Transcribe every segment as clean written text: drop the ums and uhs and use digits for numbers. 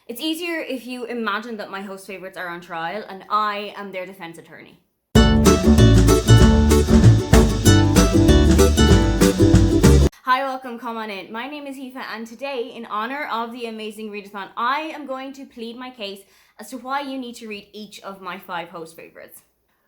It's easier if you imagine that my host favourites are on trial and I am their defence attorney. Hi, welcome, come on in. My name is Aoife, and today, in honour of the amazing Readathon, I am going to plead my case as to why you need to read each of my 5 host favourites.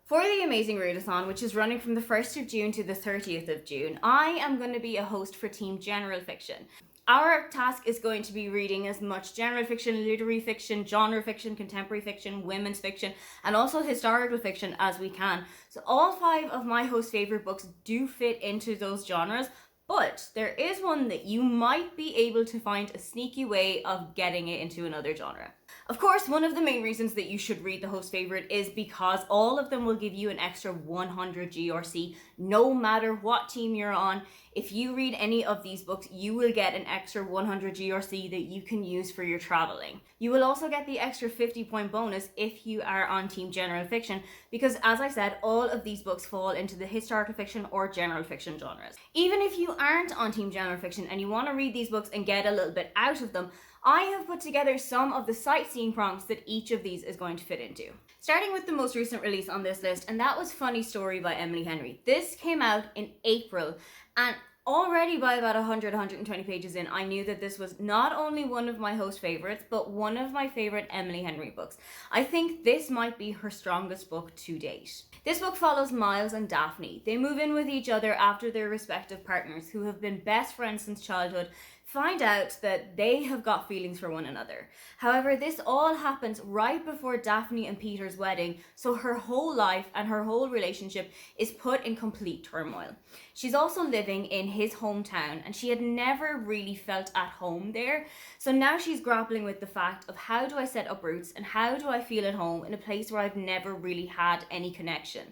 For the amazing Readathon, which is running from the 1st of June to the 30th of June, I am going to be a host for Team General Fiction. Our task is going to be reading as much general fiction, literary fiction, genre fiction, contemporary fiction, women's fiction, and also historical fiction as we can. So all 5 of my host favourite books do fit into those genres, but there is one that you might be able to find a sneaky way of getting it into another genre. Of course, one of the main reasons that you should read the host favourite is because all of them will give you an extra 100 GRC no matter what team you're on. If you read any of these books, you will get an extra 100 GRC that you can use for your travelling. You will also get the extra 50-point bonus if you are on Team General Fiction, because as I said, all of these books fall into the historical fiction or general fiction genres. Even if you aren't on Team General Fiction and you want to read these books and get a little bit out of them, I have put together some of the sightseeing prompts that each of these is going to fit into. Starting with the most recent release on this list, and that was Funny Story by Emily Henry. This came out in April, and already by about 120 pages in, I knew that this was not only one of my host favourites, but one of my favourite Emily Henry books. I think this might be her strongest book to date. This book follows Miles and Daphne. They move in with each other after their respective partners, who have been best friends since childhood, find out that they have got feelings for one another. However, this all happens right before Daphne and Peter's wedding, so her whole life and her whole relationship is put in complete turmoil. She's also living in his hometown, and she had never really felt at home there, so now she's grappling with the fact of how do I set up roots and how do I feel at home in a place where I've never really had any connection.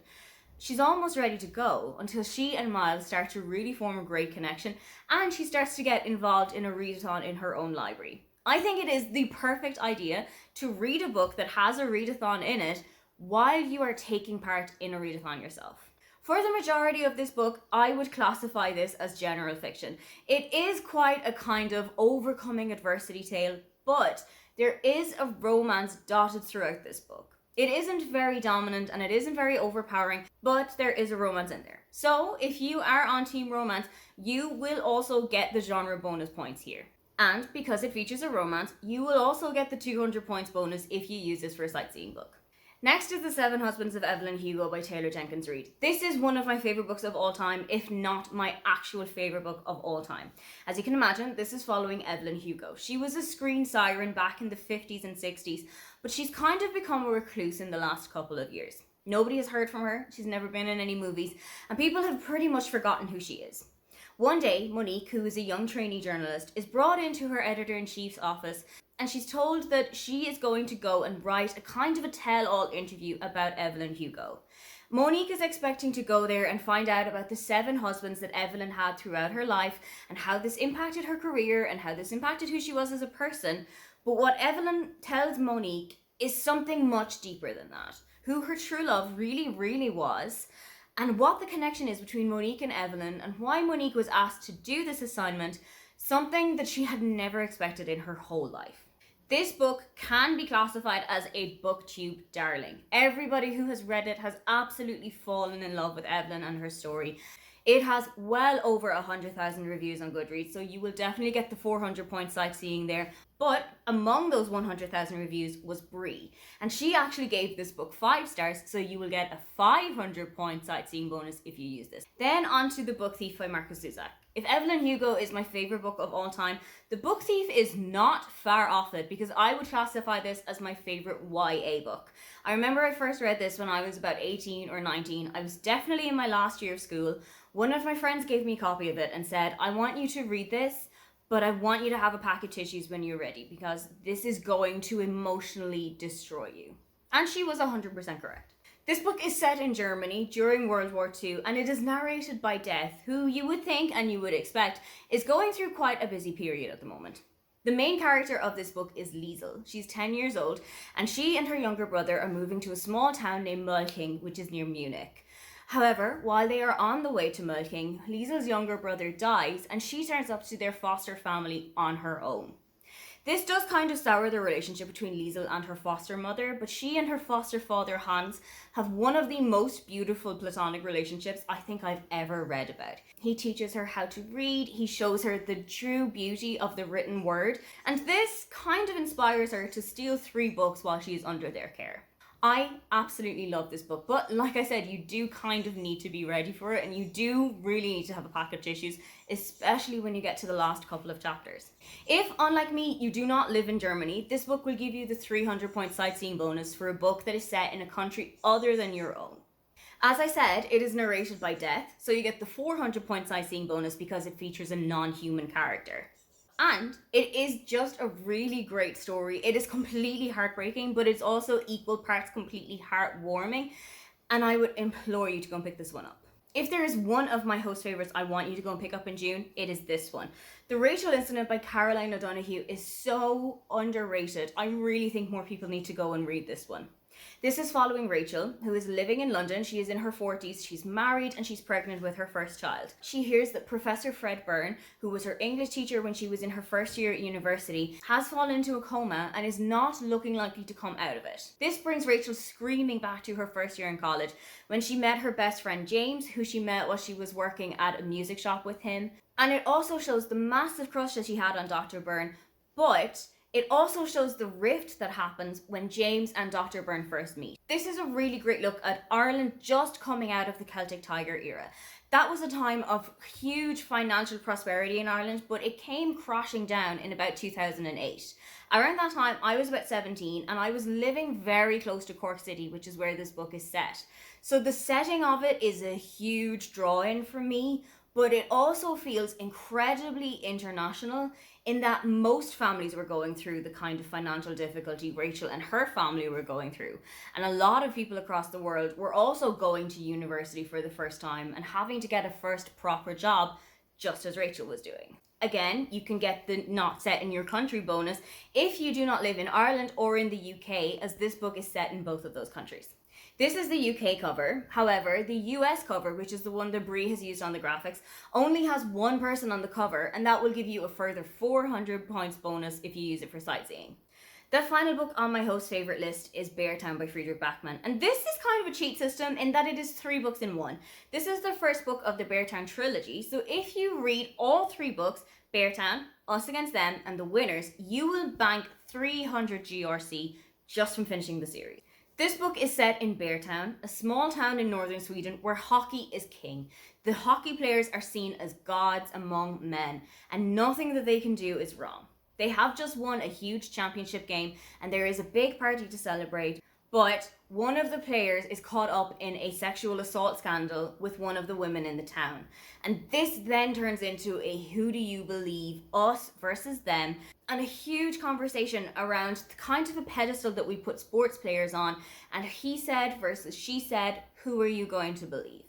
She's almost ready to go until she and Miles start to really form a great connection, and she starts to get involved in a readathon in her own library. I think it is the perfect idea to read a book that has a readathon in it while you are taking part in a readathon yourself. For the majority of this book, I would classify this as general fiction. It is quite a kind of overcoming adversity tale, but there is a romance dotted throughout this book. It isn't very dominant and it isn't very overpowering, but there is a romance in there. So if you are on Team Romance, you will also get the genre bonus points here. And because it features a romance, you will also get the 200 points bonus if you use this for a sightseeing book. Next is The 7 Husbands of Evelyn Hugo by Taylor Jenkins Reid. This is one of my favourite books of all time, if not my actual favourite book of all time. As you can imagine, this is following Evelyn Hugo. She was a screen siren back in the 50s and 60s, but she's kind of become a recluse in the last couple of years. Nobody has heard from her, she's never been in any movies, and people have pretty much forgotten who she is. One day, Monique, who is a young trainee journalist, is brought into her editor-in-chief's office, and she's told that she is going to go and write a kind of a tell-all interview about Evelyn Hugo. Monique is expecting to go there and find out about the 7 husbands that Evelyn had throughout her life and how this impacted her career and how this impacted who she was as a person. But what Evelyn tells Monique is something much deeper than that. Who her true love really was, and what the connection is between Monique and Evelyn, and why Monique was asked to do this assignment, something that she had never expected in her whole life. This book can be classified as a booktube darling. Everybody who has read it has absolutely fallen in love with Evelyn and her story. It has well over 100,000 reviews on Goodreads, so you will definitely get the 400 point sightseeing there. But among those 100,000 reviews was Brie, and she actually gave this book 5 stars, so you will get a 500 point sightseeing bonus if you use this. Then on to The Book Thief by Markus Zusak. If Evelyn Hugo is my favourite book of all time, The Book Thief is not far off it, because I would classify this as my favourite YA book. I remember I first read this when I was about 18 or 19. I was definitely in my last year of school. One of my friends gave me a copy of it and said, I want you to read this, but I want you to have a pack of tissues when you're ready, because this is going to emotionally destroy you. And she was 100% correct. This book is set in Germany during World War II, and it is narrated by Death, who you would think and you would expect is going through quite a busy period at the moment. The main character of this book is Liesel. She's 10 years old, and she and her younger brother are moving to a small town named Mölking, which is near Munich. However, while they are on the way to Mölking, Liesel's younger brother dies, and she turns up to their foster family on her own. This does kind of sour the relationship between Liesel and her foster mother, but she and her foster father Hans have one of the most beautiful platonic relationships I think I've ever read about. He teaches her how to read, he shows her the true beauty of the written word, and this kind of inspires her to steal 3 books while she is under their care. I absolutely love this book, but like I said, you do kind of need to be ready for it, and you do really need to have a pack of tissues, especially when you get to the last couple of chapters. If, unlike me, you do not live in Germany, this book will give you the 300-point sightseeing bonus for a book that is set in a country other than your own. As I said, it is narrated by Death, so you get the 400-point sightseeing bonus because it features a non-human character. And it is just a really great story. It is completely heartbreaking, but it's also equal parts completely heartwarming. And I would implore you to go and pick this one up. If there is one of my host favorites I want you to go and pick up in June, it is this one. The Rachel Incident by Caroline O'Donoghue is so underrated. I really think more people need to go and read this one. This is following Rachel, who is living in London. She is in her 40s, she's married, and she's pregnant with her first child. She hears that Professor Fred Byrne, who was her English teacher when she was in her first year at university, has fallen into a coma and is not looking likely to come out of it. This brings Rachel screaming back to her first year in college, when she met her best friend James, who she met while she was working at a music shop with him. And it also shows the massive crush that she had on Dr. Byrne, but it also shows the rift that happens when James and Dr. Byrne first meet. This is a really great look at Ireland just coming out of the Celtic Tiger era. That was a time of huge financial prosperity in Ireland, but it came crashing down in about 2008. Around that time, I was about 17 and I was living very close to Cork City, which is where this book is set. So the setting of it is a huge draw-in for me, but it also feels incredibly international in that most families were going through the kind of financial difficulty Rachel and her family were going through. And a lot of people across the world were also going to university for the first time and having to get a first proper job, just as Rachel was doing. Again, you can get the not set in your country bonus if you do not live in Ireland or in the UK, as this book is set in both of those countries. This is the UK cover. However, the US cover, which is the one that Brie has used on the graphics, only has one person on the cover, and that will give you a further 400 points bonus if you use it for sightseeing. The final book on my host favorite list is Beartown by Friedrich Bachmann, and this is kind of a cheat system in that it is 3 books in one. This is the first book of the Beartown trilogy, so if you read all 3 books, Beartown, Us Against Them, and The Winners, you will bank 300 GRC just from finishing the series. This book is set in Beartown, a small town in northern Sweden where hockey is king. The hockey players are seen as gods among men, and nothing that they can do is wrong. They have just won a huge championship game, and there is a big party to celebrate, but one of the players is caught up in a sexual assault scandal with one of the women in the town. And this then turns into a who do you believe, us versus them, and a huge conversation around the kind of a pedestal that we put sports players on, and he said versus she said, who are you going to believe?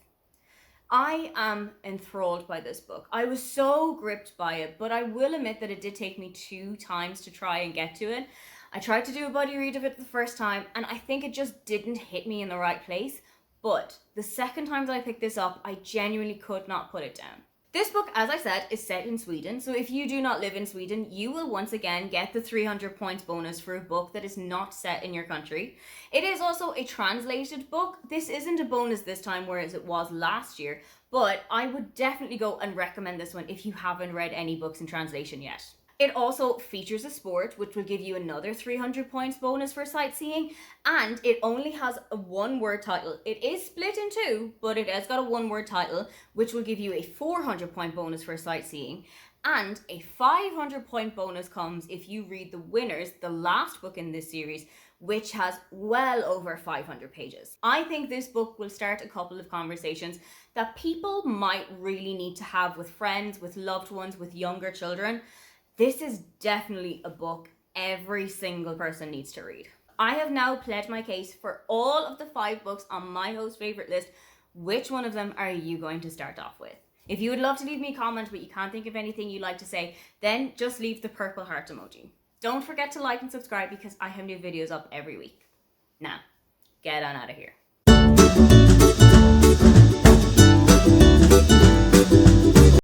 I am enthralled by this book. I was so gripped by it, but I will admit that it did take me 2 times to try and get to it. I tried to do a buddy read of it the first time, and I think it just didn't hit me in the right place. But the second time that I picked this up, I genuinely could not put it down. This book, as I said, is set in Sweden, so if you do not live in Sweden, you will once again get the 300 points bonus for a book that is not set in your country. It is also a translated book. This isn't a bonus this time, whereas it was last year, but I would definitely go and recommend this one if you haven't read any books in translation yet. It also features a sport, which will give you another 300 points bonus for sightseeing, and it only has a 1-word title. It is split in 2, but it has got a 1-word title, which will give you a 400 point bonus for sightseeing, and a 500 point bonus comes if you read The Winners, the last book in this series, which has well over 500 pages. I think this book will start a couple of conversations that people might really need to have with friends, with loved ones, with younger children. This is definitely a book every single person needs to read. I have now pled my case for all of the 5 books on my host favorite list. Which one of them are you going to start off with? If you would love to leave me a comment but you can't think of anything you'd like to say, then just leave the purple heart emoji. Don't forget to like and subscribe because I have new videos up every week. Now, get on out of here.